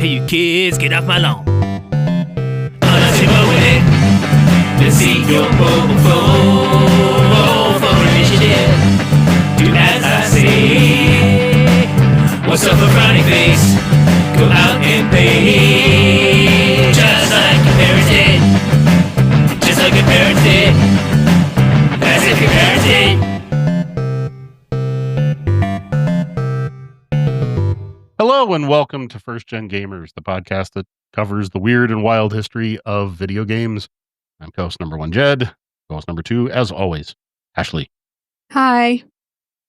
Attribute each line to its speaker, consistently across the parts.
Speaker 1: Hey, you kids, get off my lawn. Unless you're mowing it, let's see your mobile phone for initiative. Do as I say. What's up, a frowny face? Go out and play. Just like your parents did. Just like your parents did. As if your parents did.
Speaker 2: Hello and welcome to First Gen Gamers, the podcast that covers the weird and wild history of video games. I'm co-host number one, Jed. Co-host number two, as always, Ashley.
Speaker 3: Hi.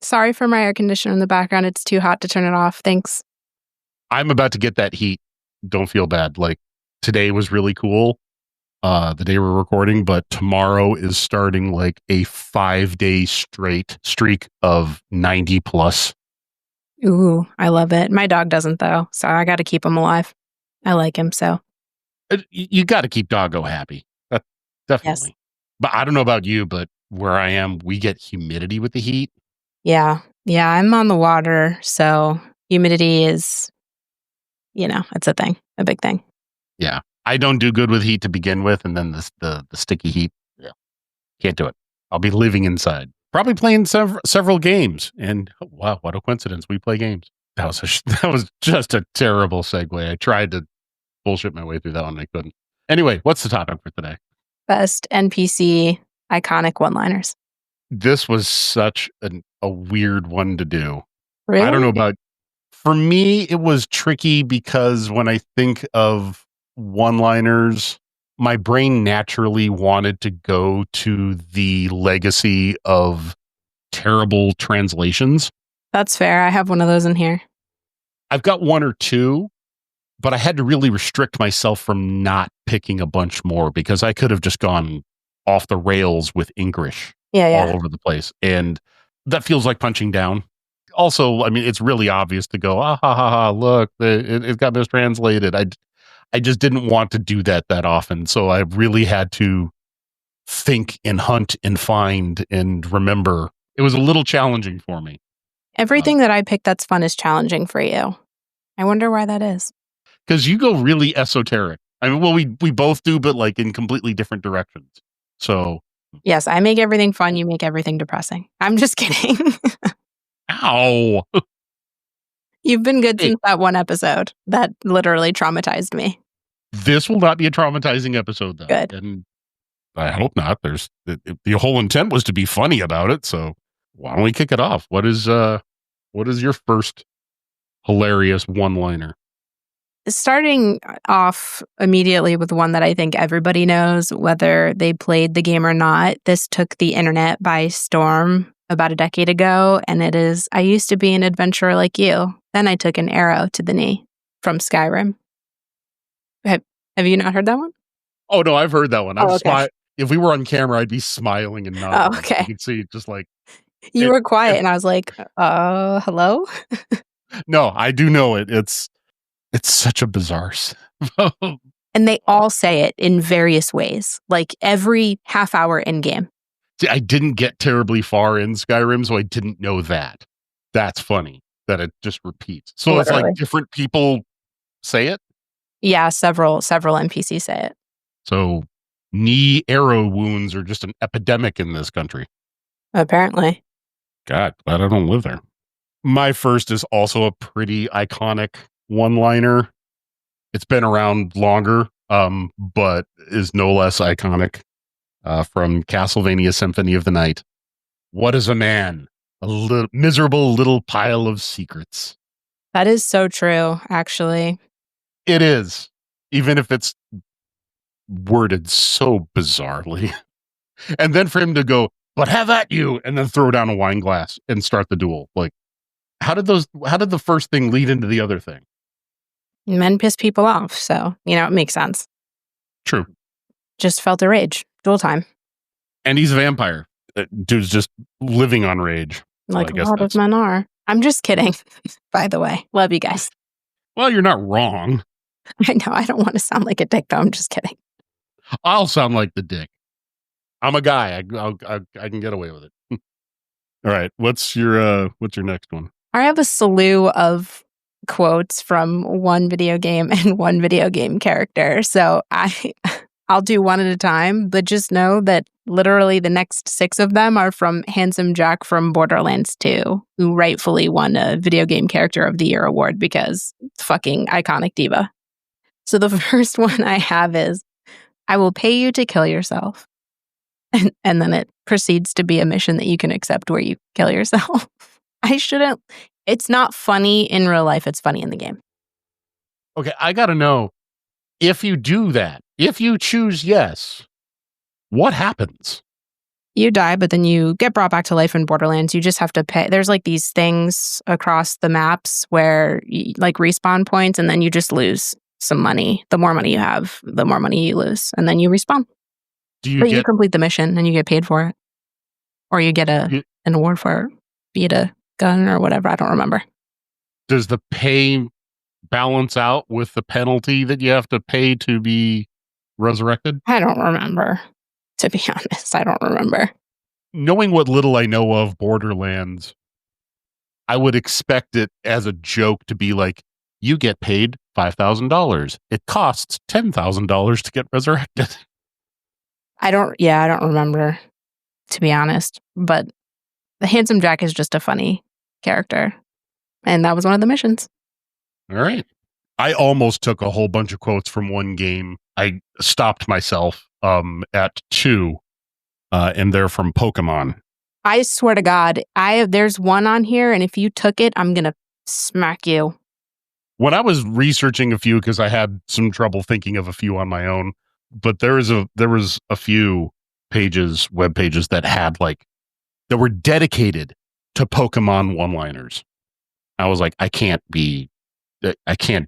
Speaker 3: Sorry for my air conditioner in the background. It's too hot to turn it off. Thanks.
Speaker 2: I'm about to get that heat. Don't feel bad. Like, today was really cool, the day we're recording, but tomorrow is starting like a 5-day straight streak of 90 plus.
Speaker 3: Ooh, I love it. My dog doesn't, though, so I got to keep him alive. I like him, so.
Speaker 2: You got to keep Doggo happy. Definitely.
Speaker 3: Yes.
Speaker 2: But I don't know about you, but where I am, we get humidity with the heat.
Speaker 3: Yeah, I'm on the water, so humidity is, it's a thing, a big thing.
Speaker 2: Yeah. I don't do good with heat to begin with, and then the sticky heat. Yeah. Can't do it. I'll be living inside. Probably playing several games. And wow, what a coincidence. We play games. That was just a terrible segue. I tried to bullshit my way through that one. I couldn't. Anyway, what's the topic for today?
Speaker 3: Best NPC iconic one-liners.
Speaker 2: This was such a weird one to do.
Speaker 3: Really?
Speaker 2: I don't know about... For me, it was tricky because when I think of one-liners, my brain naturally wanted to go to the legacy of terrible translations.
Speaker 3: That's fair. I have one of those in here.
Speaker 2: I've got one or two, but I had to really restrict myself from not picking a bunch more because I could have just gone off the rails with English all over the place. And that feels like punching down. Also, I mean, it's really obvious to go, look, it got mistranslated. I just didn't want to do that often. So I really had to think and hunt and find and remember. It was a little challenging for me.
Speaker 3: Everything that I picked that's fun is challenging for you. I wonder why that is.
Speaker 2: Because you go really esoteric. I mean, well, we both do, but like in completely different directions. So.
Speaker 3: Yes, I make everything fun. You make everything depressing. I'm just kidding.
Speaker 2: Ow.
Speaker 3: You've been good since that one episode that literally traumatized me.
Speaker 2: This will not be a traumatizing episode, though.
Speaker 3: Good.
Speaker 2: And I hope not. The whole intent was to be funny about it. So why don't we kick it off? What is your first hilarious one-liner?
Speaker 3: Starting off immediately with one that I think everybody knows, whether they played the game or not. This took the internet by storm about a decade ago, and it is, I used to be an adventurer like you. Then I took an arrow to the knee from Skyrim. Have you not heard that one?
Speaker 2: Oh, no, I've heard that one.
Speaker 3: Okay.
Speaker 2: If we were on camera, I'd be smiling and nodding.
Speaker 3: Oh, okay.
Speaker 2: You can see just like...
Speaker 3: You were quiet, and I was like, hello?
Speaker 2: No, I do know it. It's such a bizarre...
Speaker 3: And they all say it in various ways, like every half hour in-game.
Speaker 2: See, I didn't get terribly far in Skyrim, so I didn't know that. That's funny that it just repeats. So Literally. It's like different people say it?
Speaker 3: Yeah, several NPCs say it.
Speaker 2: So knee arrow wounds are just an epidemic in this country.
Speaker 3: Apparently.
Speaker 2: God, glad I don't live there. My first is also a pretty iconic one-liner. It's been around longer, but is no less iconic. From Castlevania Symphony of the Night. What is a man? A miserable little pile of secrets.
Speaker 3: That is so true, actually.
Speaker 2: It is. Even if it's worded so bizarrely. And then for him to go, but have at you, and then throw down a wine glass and start the duel. Like, how did the first thing lead into the other thing?
Speaker 3: Men piss people off, so, it makes sense.
Speaker 2: True.
Speaker 3: Just felt a rage. Duel time.
Speaker 2: And he's a vampire. Dude's just living on rage.
Speaker 3: Like a lot of men are. I'm just kidding, by the way. Love you guys.
Speaker 2: Well, you're not wrong.
Speaker 3: I know. I don't want to sound like a dick, though. I'm just kidding.
Speaker 2: I'll sound like the dick. I'm a guy. I can get away with it. All right. What's your next one?
Speaker 3: I have a slew of quotes from one video game and one video game character. So I'll do one at a time, but just know that literally the next 6 of them are from Handsome Jack from Borderlands 2, who rightfully won a Video Game Character of the Year award because fucking iconic diva. So the first one I have is, I will pay you to kill yourself. And then it proceeds to be a mission that you can accept where you kill yourself. It's not funny in real life, it's funny in the game.
Speaker 2: Okay, I gotta know, if you do that, if you choose yes, what happens?
Speaker 3: You die, but then you get brought back to life in Borderlands. You just have to pay. There's like these things across the maps where like respawn points, and then you just lose some money. The more money you have, the more money you lose, and then you respawn. You complete the mission and you get paid for it, or you get an award for it, be it a gun or whatever. I don't remember.
Speaker 2: Does the pay balance out with the penalty that you have to pay to be resurrected?
Speaker 3: I don't remember. To be honest, I don't remember.
Speaker 2: Knowing what little I know of Borderlands, I would expect it as a joke to be like, you get paid $5,000. It costs $10,000 to get resurrected.
Speaker 3: I don't remember, to be honest. But the Handsome Jack is just a funny character. And that was one of the missions.
Speaker 2: All right. I almost took a whole bunch of quotes from one game. I stopped myself at 2, and they're from Pokemon.
Speaker 3: I swear to God, there's one on here, and if you took it, I'm going to smack you.
Speaker 2: When I was researching a few, because I had some trouble thinking of a few on my own, but there was a few web pages that were dedicated to Pokemon one-liners. I was like, I can't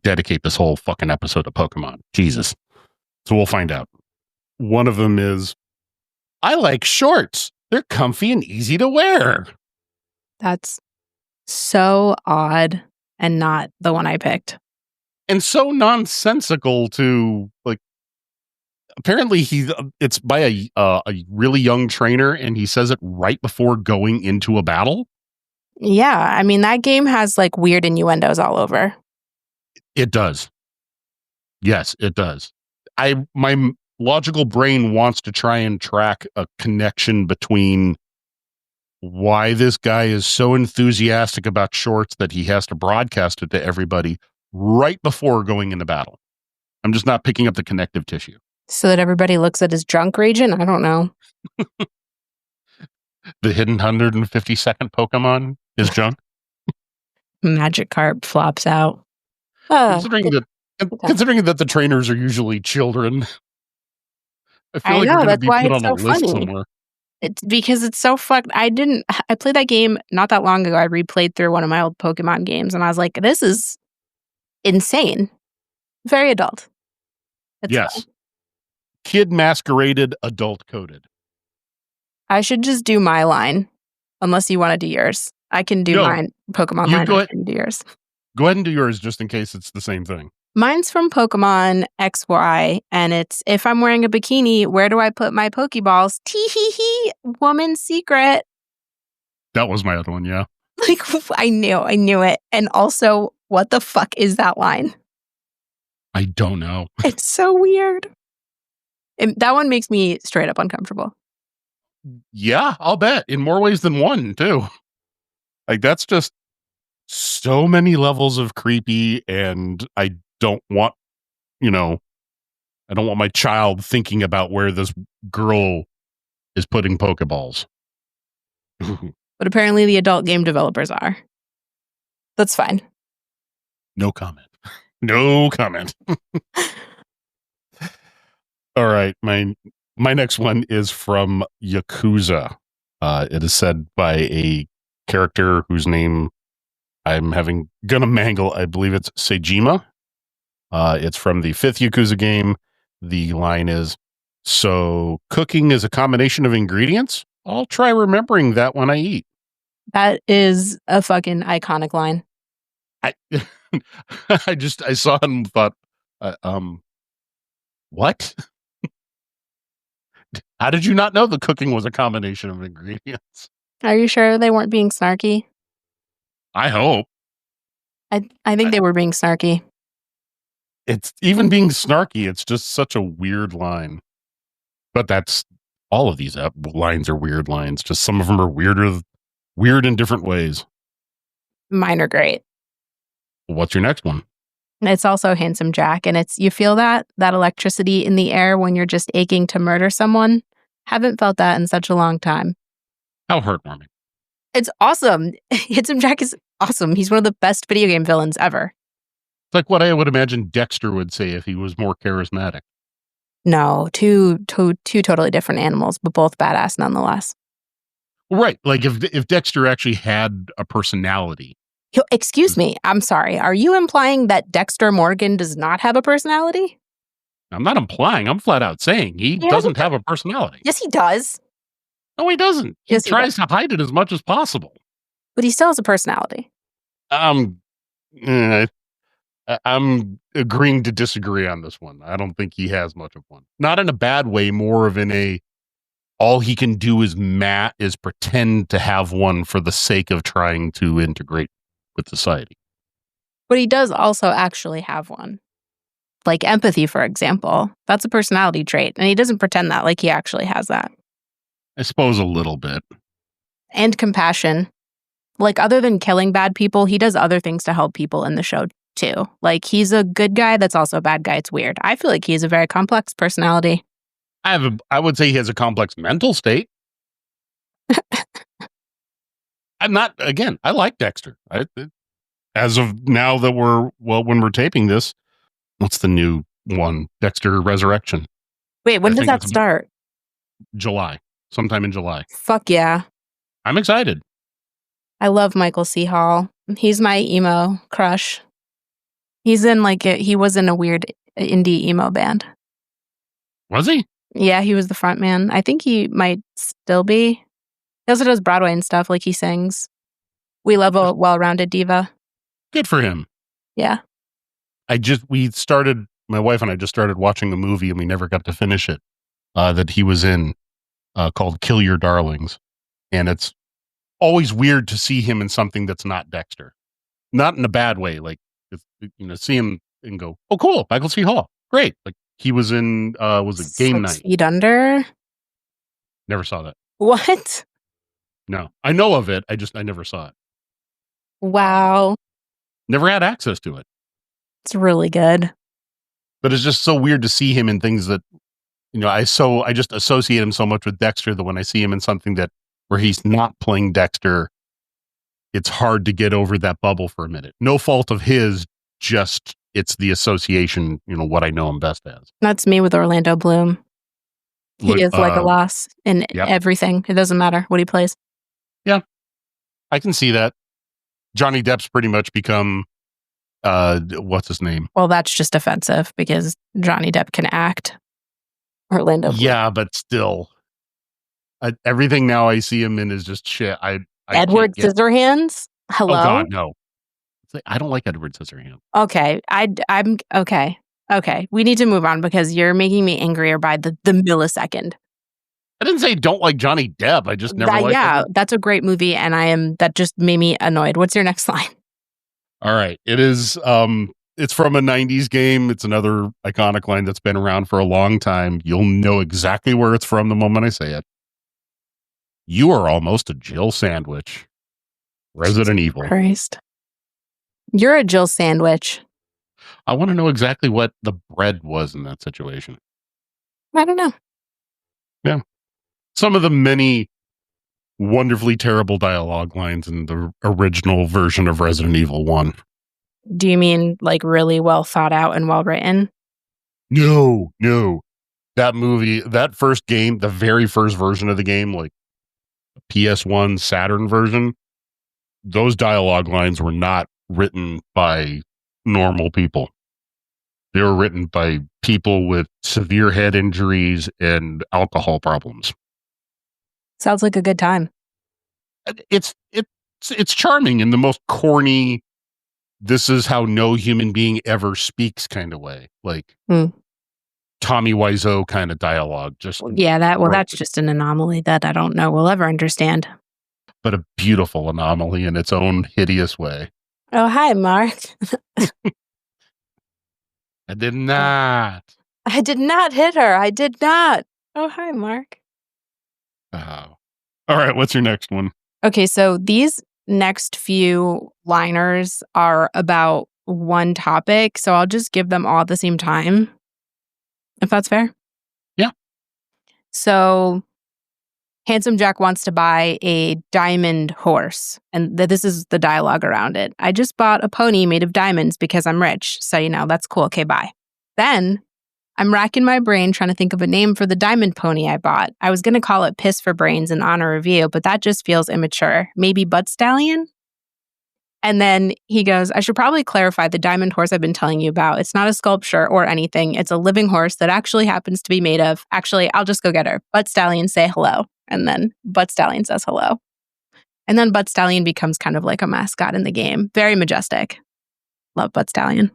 Speaker 2: dedicate this whole fucking episode to Pokemon. Jesus. So we'll find out. One of them is, I like shorts. They're comfy and easy to wear.
Speaker 3: That's so odd and not the one I picked.
Speaker 2: And so nonsensical to, like, apparently it's by a really young trainer, and he says it right before going into a battle.
Speaker 3: Yeah, I mean, that game has like weird innuendos all over.
Speaker 2: It does. Yes, it does. My logical brain wants to try and track a connection between why this guy is so enthusiastic about shorts that he has to broadcast it to everybody right before going into battle. I'm just not picking up the connective tissue.
Speaker 3: So that everybody looks at his junk region? I don't know.
Speaker 2: The hidden 150-second Pokemon is junk.
Speaker 3: Magikarp flops out.
Speaker 2: Considering that the trainers are usually children, I feel like we're going to be put on a list somewhere.
Speaker 3: It's because it's so fucked. I played that game not that long ago. I replayed through one of my old Pokemon games, and I was like, this is insane. Very adult.
Speaker 2: Yes.
Speaker 3: Fun.
Speaker 2: Kid masqueraded, adult coded.
Speaker 3: I should just do my line, unless you want to do yours. I can do mine, Pokemon line.
Speaker 2: Go ahead.
Speaker 3: And do yours.
Speaker 2: Go ahead and do yours, just in case it's the same thing.
Speaker 3: Mine's from Pokemon XY, and it's, if I'm wearing a bikini, where do I put my Pokeballs? Tee-hee-hee, woman's secret.
Speaker 2: That was my other one, yeah.
Speaker 3: Like, I knew it. And also, what the fuck is that line?
Speaker 2: I don't know.
Speaker 3: It's so weird. That one makes me straight up uncomfortable.
Speaker 2: Yeah, I'll bet. In more ways than one, too. Like, that's just so many levels of creepy, and I don't want my child thinking about where this girl is putting Pokeballs.
Speaker 3: But apparently the adult game developers are. That's fine.
Speaker 2: No comment. No comment. All right. My next one is from Yakuza. It is said by a character whose name I'm gonna mangle. I believe it's Sejima. It's from the 5th Yakuza game. The line is, so cooking is a combination of ingredients? I'll try remembering that when I eat.
Speaker 3: That is a fucking iconic line.
Speaker 2: I saw it and thought, what? How did you not know the cooking was a combination of ingredients?
Speaker 3: Are you sure they weren't being snarky?
Speaker 2: I hope.
Speaker 3: I think they were being snarky.
Speaker 2: It's even being snarky. It's just such a weird line. But that's all of these lines are weird lines. Just some of them are weird in different ways.
Speaker 3: Mine are great.
Speaker 2: What's your next one?
Speaker 3: It's also Handsome Jack, and you feel that electricity in the air when you're just aching to murder someone. Haven't felt that in such a long time.
Speaker 2: How heartwarming.
Speaker 3: It's awesome. Handsome Jack is awesome. He's one of the best video game villains ever.
Speaker 2: It's like what I would imagine Dexter would say if he was more charismatic.
Speaker 3: No, two totally different animals, but both badass nonetheless.
Speaker 2: Right. Like if Dexter actually had a personality.
Speaker 3: Excuse me. I'm sorry. Are you implying that Dexter Morgan does not have a personality?
Speaker 2: I'm not implying. I'm flat out saying he doesn't have a personality.
Speaker 3: Yes, he does.
Speaker 2: No, he doesn't. He tries to hide it as much as possible.
Speaker 3: But he still has a personality.
Speaker 2: I'm agreeing to disagree on this one. I don't think he has much of one. Not in a bad way, more of in all he can do is pretend to have one for the sake of trying to integrate with society.
Speaker 3: But he does also actually have one. Like empathy, for example. That's a personality trait. And he doesn't pretend that, like he actually has that.
Speaker 2: I suppose a little bit.
Speaker 3: And compassion. Like, other than killing bad people, he does other things to help people in the show, too. Like, he's a good guy that's also a bad guy. It's weird. I feel like he has a very complex personality.
Speaker 2: I would say he has a complex mental state. I like Dexter. As of now that when we're taping this, what's the new one? Dexter Resurrection.
Speaker 3: Wait, when does that start?
Speaker 2: July. Sometime in July.
Speaker 3: Fuck yeah.
Speaker 2: I'm excited.
Speaker 3: I love Michael C. Hall. He's my emo crush. He was in a weird indie emo band.
Speaker 2: Was he?
Speaker 3: Yeah, he was the front man. I think he might still be. He also does Broadway and stuff, like he sings. We love a well-rounded diva.
Speaker 2: Good for him.
Speaker 3: Yeah.
Speaker 2: My wife and I just started watching a movie and we never got to finish it, that he was in, called Kill Your Darlings. And it's always weird to see him in something that's not Dexter. Not in a bad way. Like, see him and go, oh, cool, Michael C. Hall. Great. Like, he was in, was it Game Night?
Speaker 3: 6 Feet Under?
Speaker 2: Never saw that.
Speaker 3: What?
Speaker 2: No. I know of it. I never saw it.
Speaker 3: Wow.
Speaker 2: Never had access to it.
Speaker 3: It's really good.
Speaker 2: But it's just so weird to see him in things that, I just associate him so much with Dexter that when I see him in something where he's not playing Dexter, it's hard to get over that bubble for a minute. No fault of his, just it's the association, what I know him best as. That's
Speaker 3: me with Orlando Bloom. He is like a loss in everything. It doesn't matter what he plays.
Speaker 2: Yeah, I can see that. Johnny Depp's pretty much become, what's his name?
Speaker 3: Well, that's just offensive because Johnny Depp can act. Orlando Bloom.
Speaker 2: Yeah, but still. Everything now I see him in is just shit.
Speaker 3: Edward Scissorhands? Hello?
Speaker 2: Oh, God, no. I don't like Edward Scissorhands.
Speaker 3: Okay. I'm okay. Okay. We need to move on because you're making me angrier by the millisecond.
Speaker 2: I didn't say don't like Johnny Depp. I just never liked him.
Speaker 3: That's a great movie, and that just made me annoyed. What's your next line?
Speaker 2: All right. It is, it's from a 90s game. It's another iconic line that's been around for a long time. You'll know exactly where it's from the moment I say it. You are almost a Jill sandwich. Resident Evil.
Speaker 3: Christ. You're a Jill sandwich.
Speaker 2: I want to know exactly what the bread was in that situation.
Speaker 3: I don't know.
Speaker 2: Yeah. Some of the many wonderfully terrible dialogue lines in the original version of Resident Evil 1.
Speaker 3: Do you mean like really well thought out and well written?
Speaker 2: No. That movie, that first game, the very first version of the game, like PS1 Saturn version, those dialogue lines were not written by normal people. They were written by people with severe head injuries and alcohol problems.
Speaker 3: Sounds like a good time.
Speaker 2: It's charming in the most corny, this is how no human being ever speaks kind of way. Like Tommy Wiseau kind of dialogue.
Speaker 3: That's just an anomaly that I don't know we'll ever understand.
Speaker 2: But a beautiful anomaly in its own hideous way.
Speaker 3: Oh, hi, Mark.
Speaker 2: I did not.
Speaker 3: I did not hit her. I did not. Oh, hi, Mark.
Speaker 2: Oh. All right, what's your next one?
Speaker 3: Okay, so these next few liners are about one topic, so I'll just give them all at the same time, if that's fair.
Speaker 2: Yeah.
Speaker 3: So, Handsome Jack wants to buy a diamond horse, and this is the dialogue around it. I just bought a pony made of diamonds because I'm rich, so that's cool. Okay, bye. Then I'm racking my brain trying to think of a name for the diamond pony I bought. I was going to call it Piss for Brains in honor of you, but that just feels immature. Maybe Butt Stallion? And then he goes, I should probably clarify the diamond horse I've been telling you about. It's not a sculpture or anything. It's a living horse that actually happens to be made of. Actually, I'll just go get her. Butt Stallion, say hello. And then Butt Stallion says hello. And then Butt Stallion becomes kind of like a mascot in the game. Very majestic. Love Butt Stallion.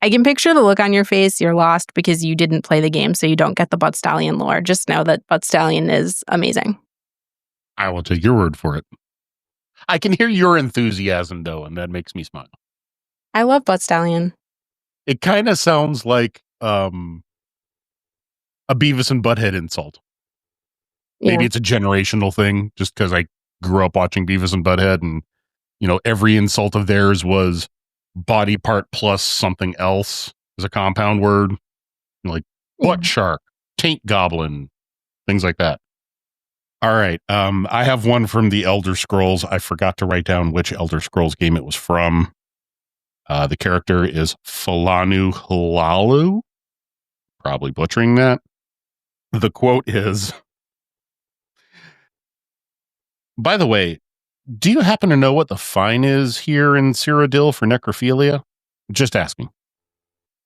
Speaker 3: I can picture the look on your face. You're lost because you didn't play the game, so you don't get the Butt Stallion lore. Just know that Butt Stallion is amazing.
Speaker 2: I will take your word for it. I can hear your enthusiasm, though, and that makes me smile.
Speaker 3: I love Butt Stallion.
Speaker 2: It kind of sounds like a Beavis and Butthead insult. Yeah. Maybe it's a generational thing, just because I grew up watching Beavis and Butthead, and every insult of theirs was body part plus something else as a compound word, like butt shark, taint goblin, things like that. All right. I have one from the Elder Scrolls. I forgot to write down which Elder Scrolls game it was from. The character is Falanu Halalu. Probably butchering that. The quote is, by the way, do you happen to know what the fine is here in Cyrodiil for necrophilia? Just asking.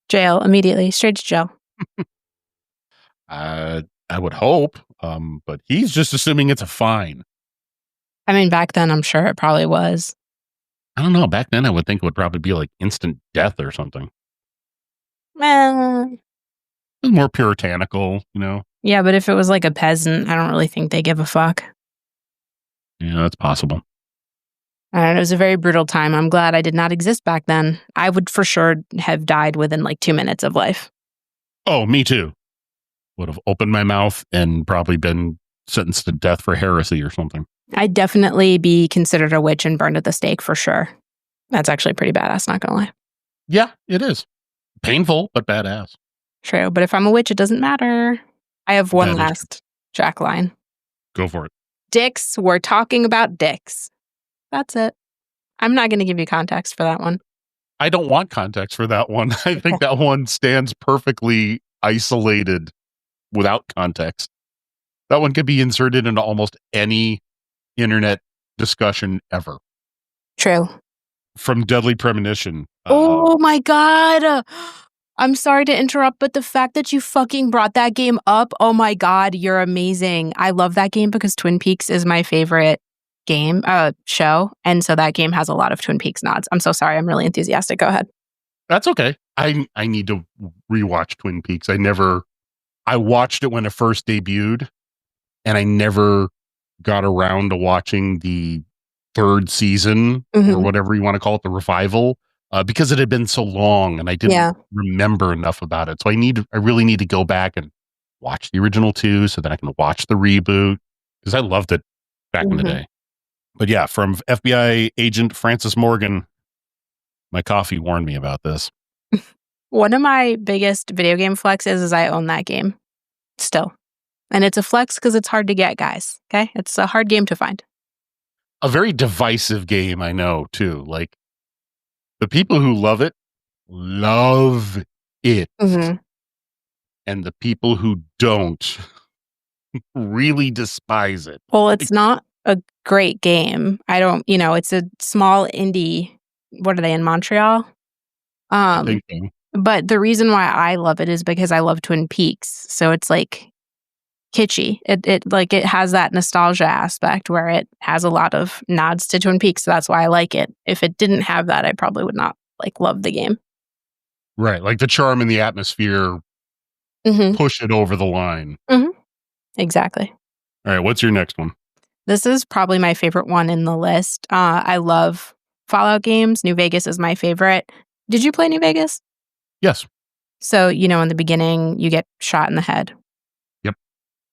Speaker 3: Jail, immediately. Straight to jail.
Speaker 2: I would hope, but he's just assuming it's a fine.
Speaker 3: I mean, back then, I'm sure it probably was.
Speaker 2: I don't know. Back then, I would think it would probably be like instant death or something.
Speaker 3: It
Speaker 2: was more puritanical,
Speaker 3: Yeah, but if it was like a peasant, I don't really think they give a fuck.
Speaker 2: Yeah, that's possible.
Speaker 3: I don't know. It was a very brutal time. I'm glad I did not exist back then. I would for sure have died within like 2 minutes of life.
Speaker 2: Oh, me too. Would have opened my mouth and probably been sentenced to death for heresy or something.
Speaker 3: I'd definitely be considered a witch and burned at the stake for sure. That's actually pretty badass, not gonna lie.
Speaker 2: Yeah, it is. Painful, but badass.
Speaker 3: True, but if I'm a witch, it doesn't matter. I have one last Jack line.
Speaker 2: Go for it.
Speaker 3: Dicks, we're talking about dicks. That's it. I'm not going to give you context for that one.
Speaker 2: I don't want context for that one. I think that one stands perfectly isolated without context. That one could be inserted into almost any internet discussion ever.
Speaker 3: True.
Speaker 2: From Deadly Premonition.
Speaker 3: Oh my God. I'm sorry to interrupt, but the fact that you fucking brought that game up, oh my God, you're amazing. I love that game because Twin Peaks is my favorite show. And so that game has a lot of Twin Peaks nods. I'm so sorry. I'm really enthusiastic. Go ahead.
Speaker 2: That's okay. I need to rewatch Twin Peaks. I watched it when it first debuted, and I never got around to watching the third season or whatever you want to call it, the revival, because it had been so long and I didn't remember enough about it. So I really need to go back and watch the original two so that I can watch the reboot, because I loved it back in the day. But yeah, from FBI agent Francis Morgan, my coffee warned me about this.
Speaker 3: One of my biggest video game flexes is I own that game still. And it's a flex because it's hard to get, guys. Okay? It's a hard game to find.
Speaker 2: A very divisive game, I know, too. Like, the people who love it. And the people who don't really despise it.
Speaker 3: Well, it's not a great game. It's a small indie. What are they, in Montreal?
Speaker 2: I think so.
Speaker 3: But the reason why I love it is because I love Twin Peaks. So it's like kitschy. It has that nostalgia aspect where it has a lot of nods to Twin Peaks. So that's why I like it. If it didn't have that, I probably would not love the game.
Speaker 2: Right. Like the charm and the atmosphere push it over the line.
Speaker 3: Exactly.
Speaker 2: All right. What's your next one?
Speaker 3: This is probably my favorite one in the list. I love Fallout games, New Vegas is my favorite. Did you play New Vegas?
Speaker 2: Yes.
Speaker 3: So, in the beginning, you get shot in the head.
Speaker 2: Yep.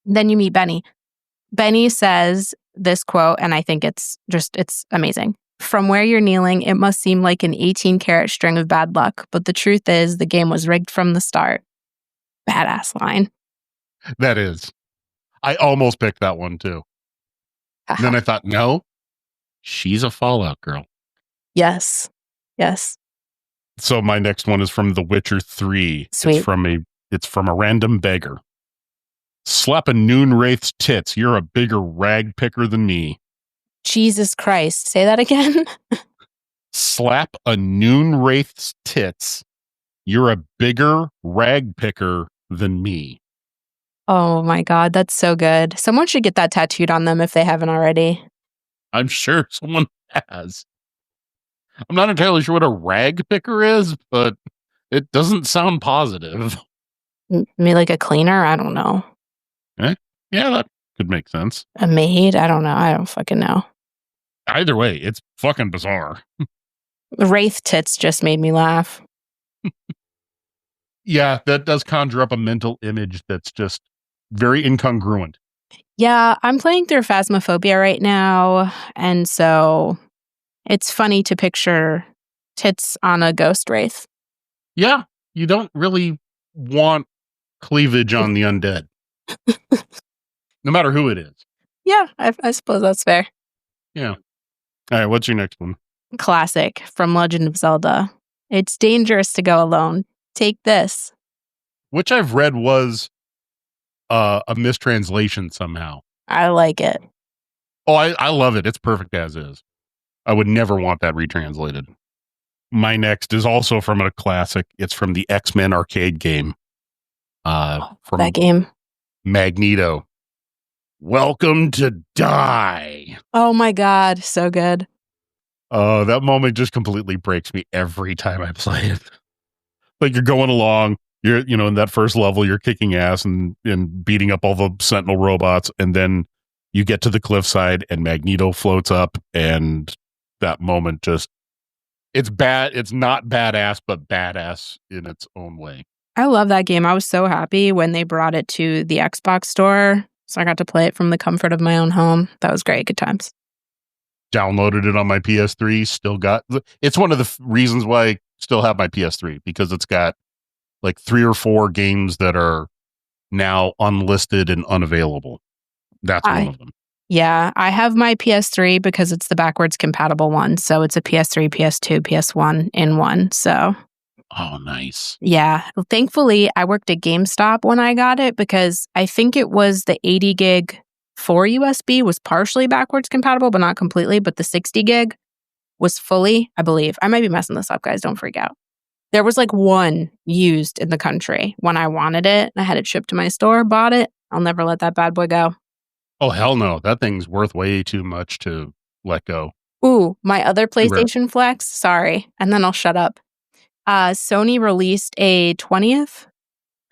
Speaker 3: Then you meet Benny. Benny says this quote, and I think it's amazing. From where you're kneeling, it must seem like an 18-karat string of bad luck, but the truth is the game was rigged from the start. Badass line.
Speaker 2: That is. I almost picked that one too. Then I thought, no, she's a Fallout girl.
Speaker 3: Yes. Yes.
Speaker 2: So my next one is from The Witcher 3.
Speaker 3: Sweet.
Speaker 2: It's from a random beggar. Slap a noon wraith's tits. You're a bigger rag picker than me.
Speaker 3: Jesus Christ. Say that again.
Speaker 2: Slap a noon wraith's tits. You're a bigger rag picker than me.
Speaker 3: Oh my God, that's so good. Someone should get that tattooed on them if they haven't already.
Speaker 2: I'm sure someone has. I'm not entirely sure what a rag picker is, but it doesn't sound positive.
Speaker 3: Maybe like a cleaner? I don't know.
Speaker 2: Yeah, that could make sense.
Speaker 3: A maid? I don't know. I don't fucking know.
Speaker 2: Either way, it's fucking bizarre.
Speaker 3: Wraith tits just made me laugh.
Speaker 2: Yeah, that does conjure up a mental image that's just very incongruent.
Speaker 3: Yeah, I'm playing through Phasmophobia right now, and so it's funny to picture tits on a ghost wraith.
Speaker 2: Yeah, you don't really want cleavage on the undead. No matter who it is.
Speaker 3: Yeah, I suppose that's fair.
Speaker 2: Yeah. All right, what's your next one?
Speaker 3: Classic from Legend of Zelda. It's dangerous to go alone. Take this.
Speaker 2: Which I've read was a mistranslation somehow.
Speaker 3: I like it.
Speaker 2: Oh, I love it. It's perfect as is. I would never want that retranslated. My next is also from a classic. It's from the X-Men arcade game. From
Speaker 3: that game.
Speaker 2: Magneto. Welcome to die.
Speaker 3: Oh my God, so good.
Speaker 2: That moment just completely breaks me every time I play it. Like you're going along, you're in that first level, you're kicking ass and beating up all the Sentinel robots, and then you get to the cliffside and Magneto floats up, and that moment just it's bad. It's not badass, but badass in its own way.
Speaker 3: I love that game. I was so happy when they brought it to the Xbox store. So I got to play it from the comfort of my own home. That was great. Good times.
Speaker 2: Downloaded it on my PS3. Still got it's one of the reasons why I still have my PS3, because it's got like 3 or 4 games that are now unlisted and unavailable. That's one of them.
Speaker 3: Yeah, I have my PS3 because it's the backwards compatible one. So it's a PS3, PS2, PS1 in one. So.
Speaker 2: Oh, nice.
Speaker 3: Yeah. Thankfully, I worked at GameStop when I got it because I think it was the 80 gig for USB was partially backwards compatible, but not completely. But the 60 gig was fully, I believe. I might be messing this up, guys. Don't freak out. There was like one used in the country when I wanted it. I had it shipped to my store, bought it. I'll never let that bad boy go.
Speaker 2: Oh, hell no. That thing's worth way too much to let go.
Speaker 3: Ooh, my other PlayStation Flex. Sorry. And then I'll shut up. Sony released a 20th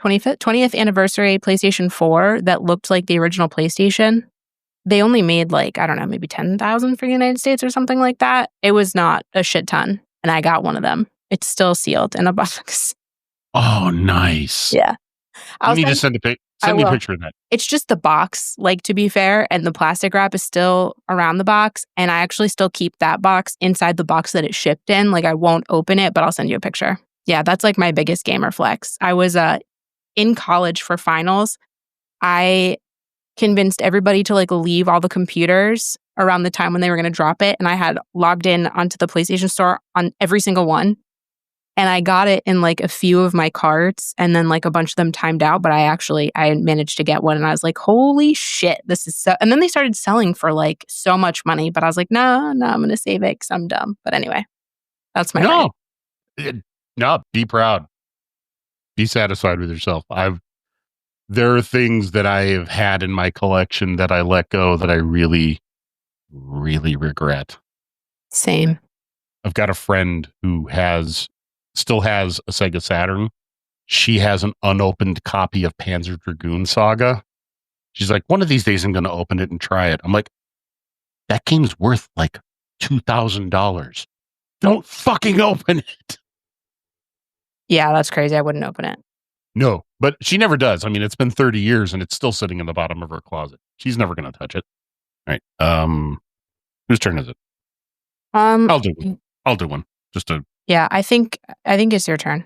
Speaker 3: anniversary PlayStation 4 that looked like the original PlayStation. They only made like, I don't know, maybe 10,000 for the United States or something like that. It was not a shit ton. And I got one of them. It's still sealed in a box.
Speaker 2: Oh, nice.
Speaker 3: Yeah.
Speaker 2: You need to send me a picture of that.
Speaker 3: It's just the box, like, to be fair, and the plastic wrap is still around the box, and I actually still keep that box inside the box that it shipped in. Like, I won't open it, but I'll send you a picture. Yeah, that's like my biggest gamer flex. I was in college for finals. I convinced everybody to like leave all the computers around the time when they were going to drop it, and I had logged in onto the PlayStation Store on every single one. And I got it in like a few of my carts, and then like a bunch of them timed out, but I managed to get one, and I was like, holy shit, this is so. And then they started selling for like so much money, but I was like, no, I'm going to save it because I'm dumb. But anyway, that's my
Speaker 2: No, be proud. Be satisfied with yourself. There are things that I have had in my collection that I let go that I really, really regret.
Speaker 3: Same.
Speaker 2: I've got a friend who still has a Sega Saturn. She has an unopened copy of Panzer Dragoon Saga. She's like, one of these days I'm going to open it and try it. I'm like, that game's worth like $2,000. Don't fucking open it.
Speaker 3: Yeah, that's crazy. I wouldn't open it.
Speaker 2: No, but she never does. I mean, it's been 30 years and it's still sitting in the bottom of her closet. She's never going to touch it. All right. Whose turn is it? I'll do one. Just a.
Speaker 3: Yeah, I think it's your turn.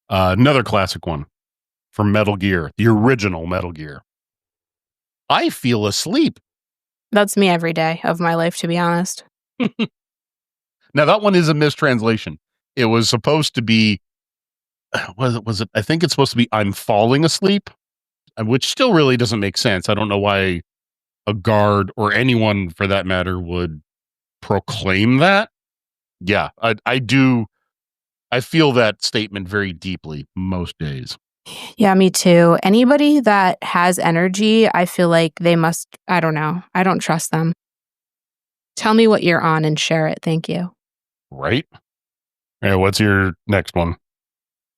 Speaker 2: Another classic one from Metal Gear, the original Metal Gear. I feel asleep.
Speaker 3: That's me every day of my life, to be honest.
Speaker 2: Now that one is a mistranslation. It was supposed to be. Was it? I think it's supposed to be I'm falling asleep, which still really doesn't make sense. I don't know why a guard or anyone for that matter would proclaim that. Yeah, I do. I feel that statement very deeply most days.
Speaker 3: Yeah, me too. Anybody that has energy, I feel like they must, I don't know. I don't trust them. Tell me what you're on and share it. Thank you.
Speaker 2: Right? Yeah, what's your next one?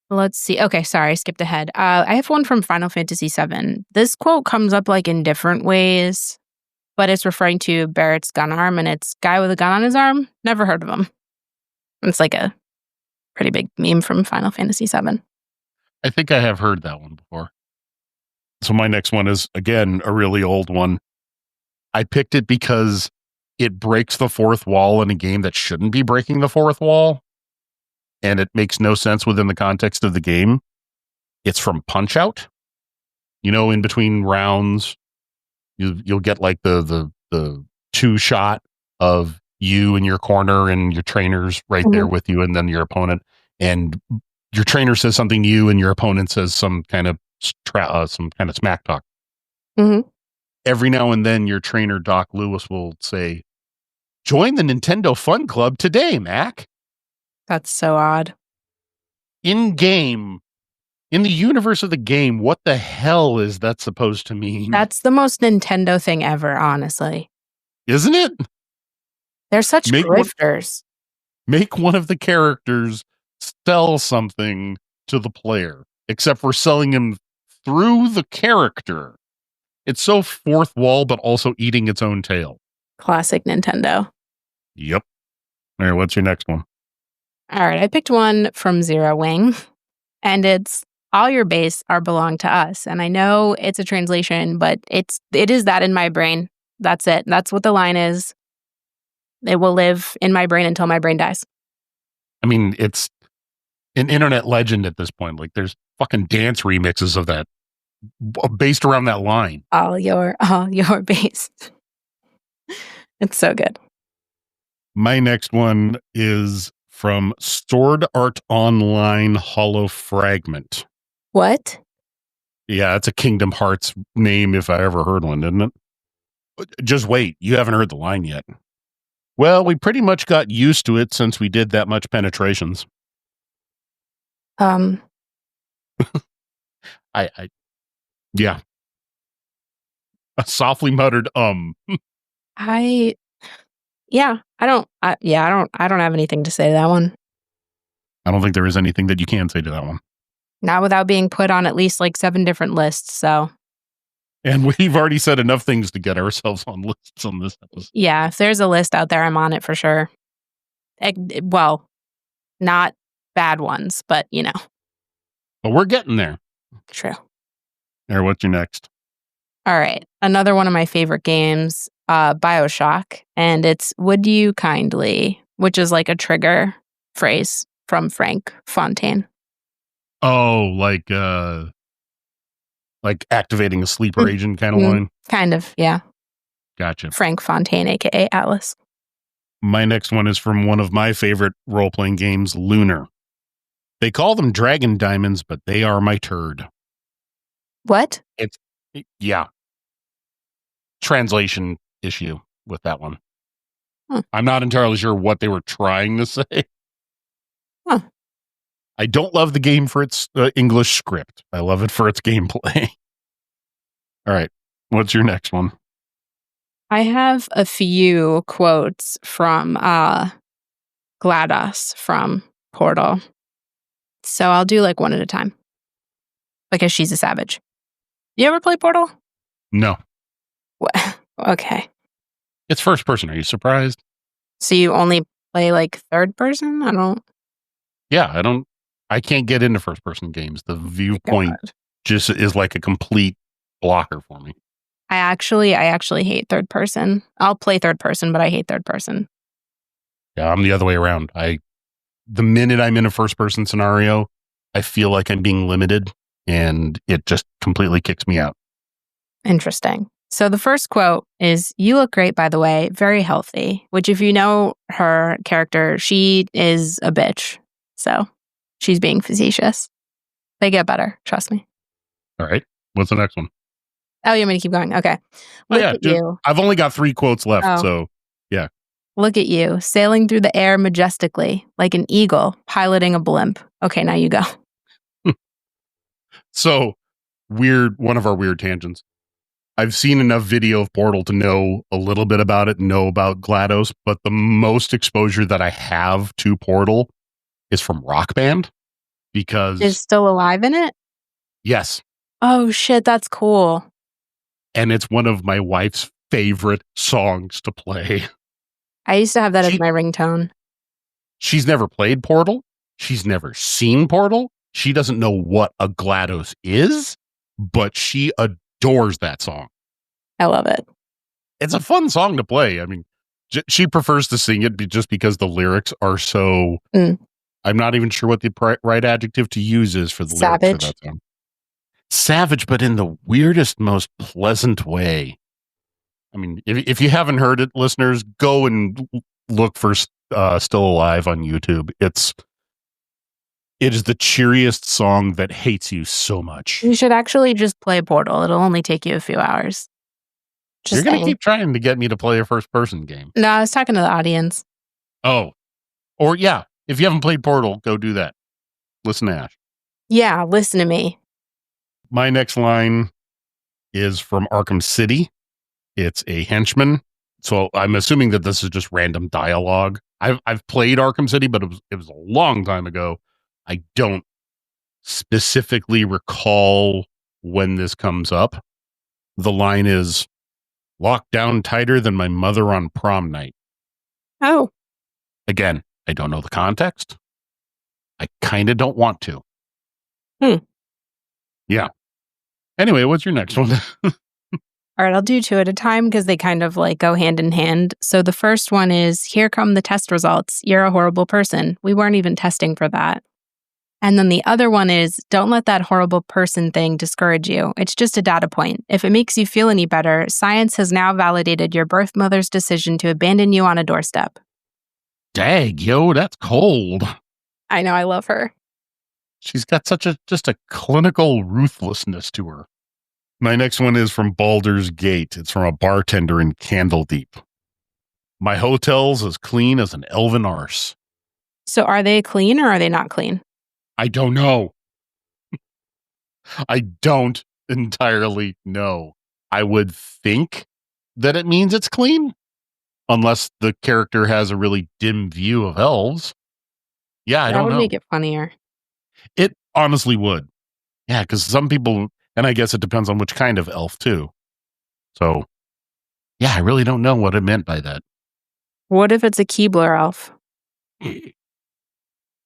Speaker 3: Let's see. Okay, sorry, I skipped ahead. I have one from Final Fantasy VII. This quote comes up like in different ways, but it's referring to Barrett's gun arm, and it's guy with a gun on his arm. Never heard of him. It's like a pretty big meme from Final Fantasy VII.
Speaker 2: I think I have heard that one before. So my next one is, again, a really old one. I picked it because it breaks the fourth wall in a game that shouldn't be breaking the fourth wall. And it makes no sense within the context of the game. It's from Punch-Out. You know, in between rounds, you'll get like the two shot of you in your corner and your trainer's right there with you, and then your opponent. And your trainer says something to you and your opponent says some kind of smack talk.
Speaker 3: Mm-hmm.
Speaker 2: Every now and then your trainer, Doc Lewis, will say, join the Nintendo Fun Club today, Mac.
Speaker 3: That's so odd.
Speaker 2: In game, in the universe of the game, what the hell is that supposed to mean?
Speaker 3: That's the most Nintendo thing ever, honestly.
Speaker 2: Isn't it?
Speaker 3: They're such grifters.
Speaker 2: Make one of the characters sell something to the player, except for selling him through the character. It's so fourth wall, but also eating its own tail.
Speaker 3: Classic Nintendo.
Speaker 2: Yep. All right, what's your next one?
Speaker 3: All right, I picked one from Zero Wing, and it's all your base are belong to us. And I know it's a translation, but it is that in my brain. That's it. That's what the line is. It will live in my brain until my brain dies.
Speaker 2: I mean, it's an internet legend at this point. Like, there's fucking dance remixes of that based around that line.
Speaker 3: All your base. It's so good.
Speaker 2: My next one is from Sword Art Online Hollow Fragment.
Speaker 3: What?
Speaker 2: Yeah, it's a Kingdom Hearts name if I ever heard one, isn't it? Just wait. You haven't heard the line yet. Well, we pretty much got used to it since we did that much penetrations.
Speaker 3: Yeah.
Speaker 2: A softly muttered
Speaker 3: I don't have anything to say to that one.
Speaker 2: I don't think there is anything that you can say to that one.
Speaker 3: Not without being put on at least like 7 different lists, so.
Speaker 2: And we've already said enough things to get ourselves on lists on this episode.
Speaker 3: Yeah, if there's a list out there, I'm on it for sure. Well, not bad ones, but you know.
Speaker 2: But we're getting there.
Speaker 3: True.
Speaker 2: Or what's your next?
Speaker 3: All right. Another one of my favorite games, BioShock, and it's Would You Kindly, which is like a trigger phrase from Frank Fontaine.
Speaker 2: Oh, like activating a sleeper agent kind of line?
Speaker 3: Kind of, yeah.
Speaker 2: Gotcha.
Speaker 3: Frank Fontaine, aka Atlas.
Speaker 2: My next one is from one of my favorite role-playing games, Lunar. They call them dragon diamonds, but they are my turd.
Speaker 3: What?
Speaker 2: Yeah. Translation issue with that one.
Speaker 3: Huh.
Speaker 2: I'm not entirely sure what they were trying to say.
Speaker 3: Huh.
Speaker 2: I don't love the game for its English script. I love it for its gameplay. All right. What's your next one?
Speaker 3: I have a few quotes from GLaDOS from Portal. So I'll do like one at a time. Because she's a savage. You ever play Portal?
Speaker 2: No.
Speaker 3: What? Okay.
Speaker 2: It's first person. Are you surprised?
Speaker 3: So you only play like third person.
Speaker 2: I can't get into first person games. The viewpoint just is like a complete blocker for me.
Speaker 3: I actually hate third person. I'll play third person, but I hate third person.
Speaker 2: Yeah, I'm the other way around. The minute I'm in a first person scenario, I feel like I'm being limited and it just completely kicks me out.
Speaker 3: Interesting. So the first quote is, "You look great, by the way, very healthy," which if you know her character, she is a bitch. So she's being facetious. They get better. Trust me.
Speaker 2: All right. What's the next one?
Speaker 3: Oh, you want me to keep going? Okay. Look at you.
Speaker 2: I've only got 3 quotes left. So yeah.
Speaker 3: Look at you, sailing through the air majestically, like an eagle piloting a blimp. Okay, now you go.
Speaker 2: So one of our weird tangents. I've seen enough video of Portal to know a little bit about it, know about GLaDOS, but the most exposure that I have to Portal is from Rock Band because...
Speaker 3: Is Still Alive in it?
Speaker 2: Yes.
Speaker 3: Oh, shit, that's cool.
Speaker 2: And it's one of my wife's favorite songs to play.
Speaker 3: I used to have that as my ringtone.
Speaker 2: She's never played Portal. She's never seen Portal. She doesn't know what a GLaDOS is, but she adores that song.
Speaker 3: I love it.
Speaker 2: It's a fun song to play. I mean, she prefers to sing it just because the lyrics are so... I'm not even sure what the right adjective to use is for the lyrics for that song. Savage, but in the weirdest, most pleasant way. I mean, if you haven't heard it, listeners, go and look for Still Alive on YouTube. It is the cheeriest song that hates you so much.
Speaker 3: You should actually just play Portal. It'll only take you a few hours.
Speaker 2: You're going to keep trying to get me to play a first-person game.
Speaker 3: No, I was talking to the audience.
Speaker 2: Oh. Or, yeah, if you haven't played Portal, go do that. Listen to Ash.
Speaker 3: Yeah, listen to me.
Speaker 2: My next line is from Arkham City. It's a henchman. So I'm assuming that this is just random dialogue. I've played Arkham City, but it was a long time ago. I don't specifically recall when this comes up. The line is, "Locked down tighter than my mother on prom night."
Speaker 3: Oh.
Speaker 2: Again, I don't know the context. I kind of don't want to. Yeah. Anyway, what's your next one?
Speaker 3: All right, I'll do 2 at a time because they kind of like go hand in hand. So the first one is, "Here come the test results. You're a horrible person. We weren't even testing for that." And then the other one is, "Don't let that horrible person thing discourage you. It's just a data point. If it makes you feel any better, science has now validated your birth mother's decision to abandon you on a doorstep."
Speaker 2: Dag, yo, that's cold.
Speaker 3: I know, I love her.
Speaker 2: She's got just a clinical ruthlessness to her. My next one is from Baldur's Gate. It's from a bartender in Candledeep. "My hotel's as clean as an elven arse."
Speaker 3: So are they clean or are they not clean?
Speaker 2: I don't know. I don't entirely know. I would think that it means it's clean, unless the character has a really dim view of elves. Yeah, I don't know.
Speaker 3: That would make it funnier.
Speaker 2: It honestly would. Yeah, because some people, and I guess it depends on which kind of elf too. So, yeah, I really don't know what it meant by that.
Speaker 3: What if it's a Keebler elf?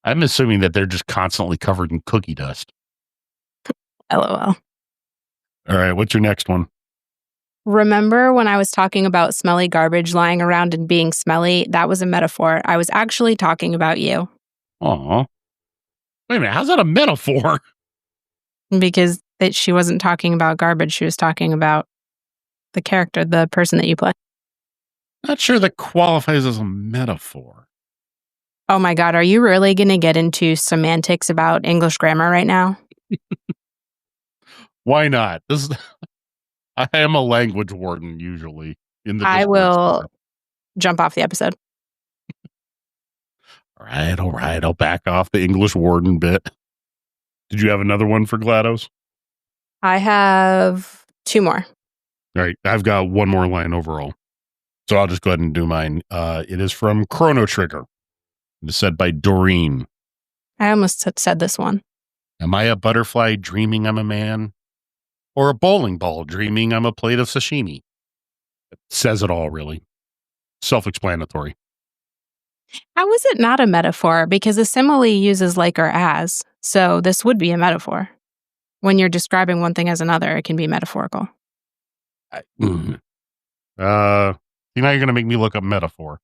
Speaker 2: I'm assuming that they're just constantly covered in cookie dust.
Speaker 3: LOL.
Speaker 2: All right, what's your next one?
Speaker 3: "Remember when I was talking about smelly garbage lying around and being smelly? That was a metaphor. I was actually talking about you."
Speaker 2: Aw. Wait a minute, how's that a metaphor?
Speaker 3: Because she wasn't talking about garbage. She was talking about the character, the person that you play.
Speaker 2: Not sure that qualifies as a metaphor.
Speaker 3: Oh my God, are you really going to get into semantics about English grammar right now?
Speaker 2: Why not? I am a language warden usually.
Speaker 3: I will jump off the episode.
Speaker 2: All right. I'll back off the English warden bit. Did you have another one for GLaDOS?
Speaker 3: I have 2 more.
Speaker 2: All right. I've got one more line overall. So I'll just go ahead and do mine. It is from Chrono Trigger. It is said by Doreen.
Speaker 3: I almost said this one.
Speaker 2: "Am I a butterfly dreaming I'm a man? Or a bowling ball dreaming I'm a plate of sashimi?" It says it all, really. Self-explanatory.
Speaker 3: How is it not a metaphor? Because a simile uses like or as. So this would be a metaphor. When you're describing one thing as another, it can be metaphorical.
Speaker 2: You're going to make me look up metaphor.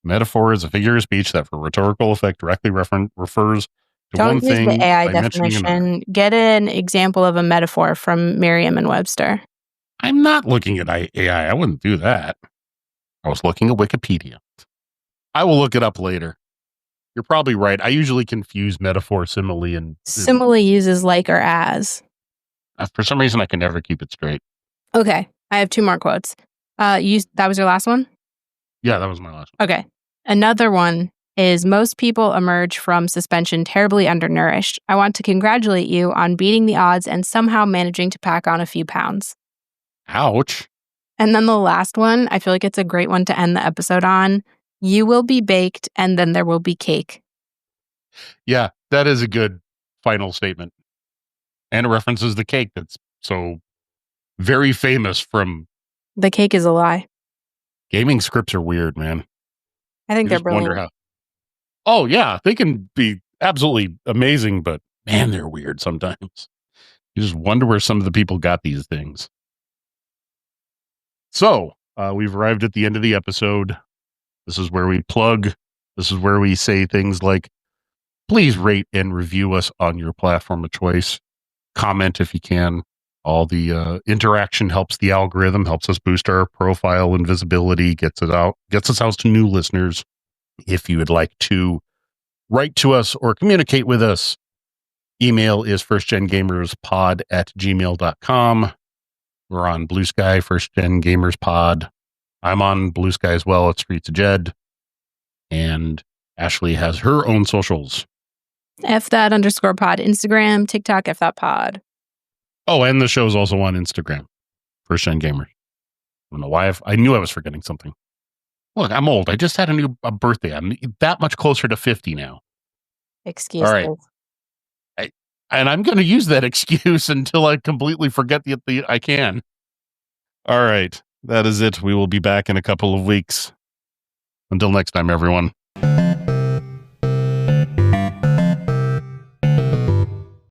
Speaker 2: Metaphor is a figure of speech that for rhetorical effect directly refers to
Speaker 3: Don't
Speaker 2: one
Speaker 3: use
Speaker 2: thing
Speaker 3: the AI
Speaker 2: by mentioning another.
Speaker 3: definition. Get an example of a metaphor from Merriam and Webster.
Speaker 2: I'm not looking at AI. I wouldn't do that. I was looking at Wikipedia. I will look it up later. You're probably right. I usually confuse metaphor, simile, and...
Speaker 3: Simile uses like or as.
Speaker 2: For some reason, I can never keep it straight.
Speaker 3: Okay. I have 2 more quotes. That was your last one?
Speaker 2: Yeah, that was my last one.
Speaker 3: Okay. Another one is most people emerge from suspension terribly undernourished. I want to congratulate you on beating the odds and somehow managing to pack on a few pounds.
Speaker 2: Ouch.
Speaker 3: And then the last one, I feel like it's a great one to end the episode on. You will be baked and then there will be cake.
Speaker 2: Yeah, that is a good final statement. And it references the cake that's so very famous from...
Speaker 3: The cake is a lie.
Speaker 2: Gaming scripts are weird, man.
Speaker 3: I think they're brilliant.
Speaker 2: Oh, yeah, they can be absolutely amazing, but man, they're weird sometimes. You just wonder where some of the people got these things. So, we've arrived at the end of the episode. This is where we plug. This is where we say things like, please rate and review us on your platform of choice. Comment if you can. All the interaction helps the algorithm, helps us boost our profile and visibility, gets us out to new listeners. If you would like to write to us or communicate with us, email is firstgengamerspod@gmail.com. We're on Blue Sky, First Gen Gamers Pod. I'm on Blue Sky as well at Streets of Jed. And Ashley has her own socials.
Speaker 3: F_pod Instagram, TikTok, F_pod.
Speaker 2: Oh, and the show's also on Instagram. First Gen Gamers. I don't know why I knew I was forgetting something. Look, I'm old. I just had a birthday. I'm that much closer to 50 now.
Speaker 3: Excuses.
Speaker 2: All right. And I'm going to use that excuse until I completely forget I can. All right. That is it. We will be back in a couple of weeks. Until next time, everyone.